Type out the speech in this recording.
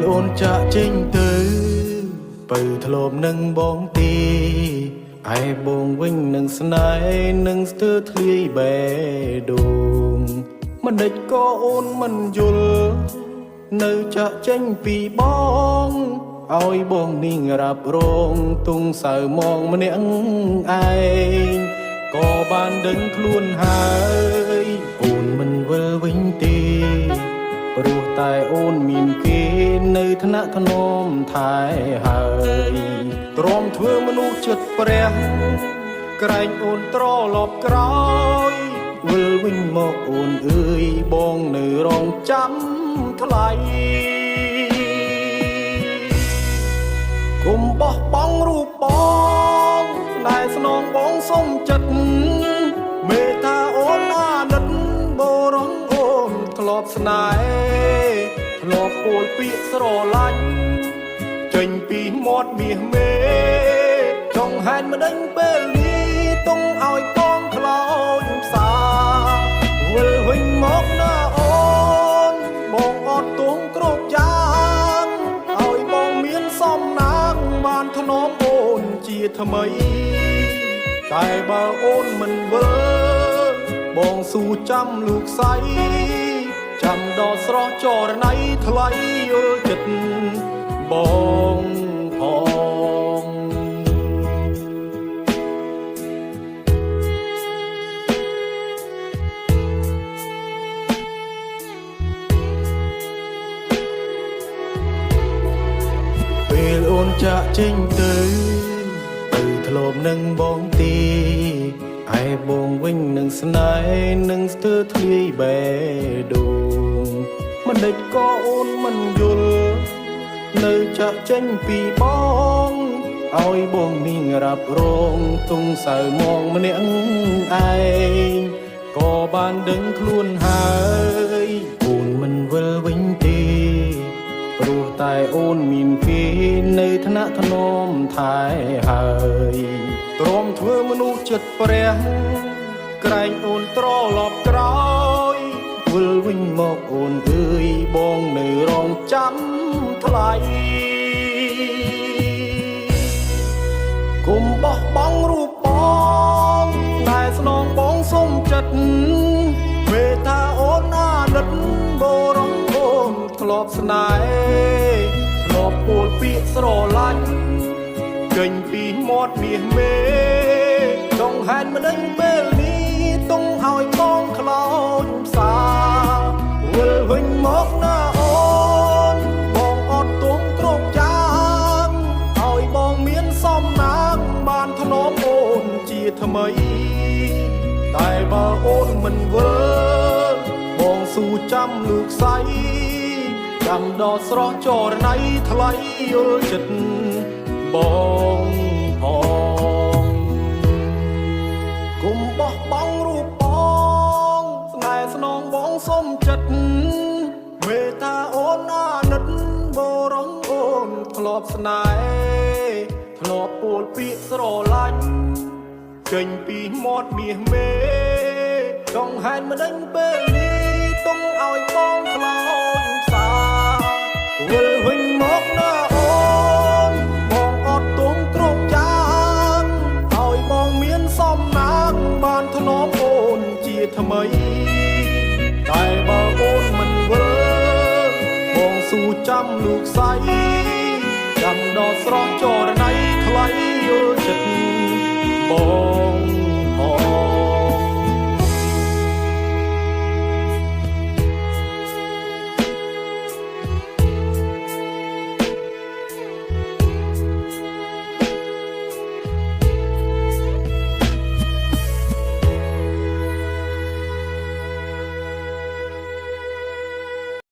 អូនចាក់ចេញទៅបើធ្លាប់នឹងបងទីឯបងវិញនឹងស្នេហ៍នឹងស្ទើរធ្លាយបេះដូងមិនដេចក៏អូនមិនយល់នៅចាក់ចេញពីបងឲ្យបងនាងរ៉ាប់រងទុងសៅមងម្នាក់ឯងក៏បានដឹងខ្លួនហើយអូនមិនវិលវិញទេព្រោះតែអូនមានគេនៅថ្នាក់ថ្នមថែហើយទ្រាំធ្វើមនុស្សចិត្តព្រះក្រែងអូនត្រឡប់ក្រោយវិលវិញមកអូនអើយបងនៅរងចាំថ្លៃគុំបោះបង់រូបបងដែលស្នងបងសុំចិត្តមេត្តាអូនអាណិតបរងអូនធ្លាប់ស្នេហ៍ធ្លាប់ពោលពាក្យស្រឡាញ់ចេញពីមាត់មាសមេចង់ហែនមិនដេញពេលនេះទុំឲ្យបងខ្លោចផ្សាវិលវិញមកណាអូនបងអត់ទងគ្រប់យ៉ាងឲ្យបងមានសំណាងបានធ្នមអូនជាថ្មីតែបើអូនមិនវិលបងស៊ូចាំลูกស្រីចាំដល់ស្រស់ចរណៃថ្លៃយល់ចិត្តបងផងពេលអូនចាក់ចេញទៅធ្លាប់នឹងបងទីឯបងវិញនឹងស្នេហ៍នឹងស្ទើរធ្លាយបេះដូងមិនដេចក៏អូនមិនយល់នៅចាក់ចេញពីបងឲ្យបងនាងរ៉ាប់រងទុងសៅមងម្នាក់ឯងក៏បានដឹងខ្លួនហើយអូនមិនវិលវិញទេព្រោះតែអូនមានគេនៅថ្នាក់ថ្នមថែហើយទ្រាំធ្វើមនុស្សចិត្តព្រះក្រែងអូនត្រឡប់ក្រោយវិលវិញមកអូនអើយបងនៅរងចាំថ្លៃគុំបោះបង់រូបបងដែលស្នងបងសុំចិត្តមេត្តាអូនអាណិតបរងអូនធ្លាប់ស្នេហ៍ធ្លាប់ពោលពាក្យស្រឡាញ់ចេញពីមាត់មាសមេចង់ហែនមិនដេញពេលនេះទុំឲ្យបងខ្លោចផ្សាវិលវិញមកណាអូនបងអត់ទងគ្រប់យ៉ាងឲ្យបងមានសំណាងបានធ្នមអូនជាថ្មីតែបើអូនមិនវិលបងស៊ូចាំลูกស្រីចាំដល់ស្រស់ចរណៃថ្លៃយល់ចិត្តបងផងគុំបោះបង់រូបបងស្នេហ៍ស្នងបងសុំចិត្តមេត្តាអូនអាណិតបរងអូនធ្លាប់ស្នេហ៍ធ្លាប់ពោលពាក្យស្រឡាញ់ចេញពីមាត់មាសមេចង់ហែនមិនដេញពេលនេះទុំឲ្យបងខ្លោចផ្សាវិលវិញមកណាអូនបងអត់ទងគ្រប់យ៉ាងឲ្យបងមានសំណាងបានធ្នមអូនជាថ្មីតែបើអូនមិនវិលបងស៊ូចាំลูกស្រីចាំដល់ស្រស់ចរណៃថ្លៃយល់ចិត្តបង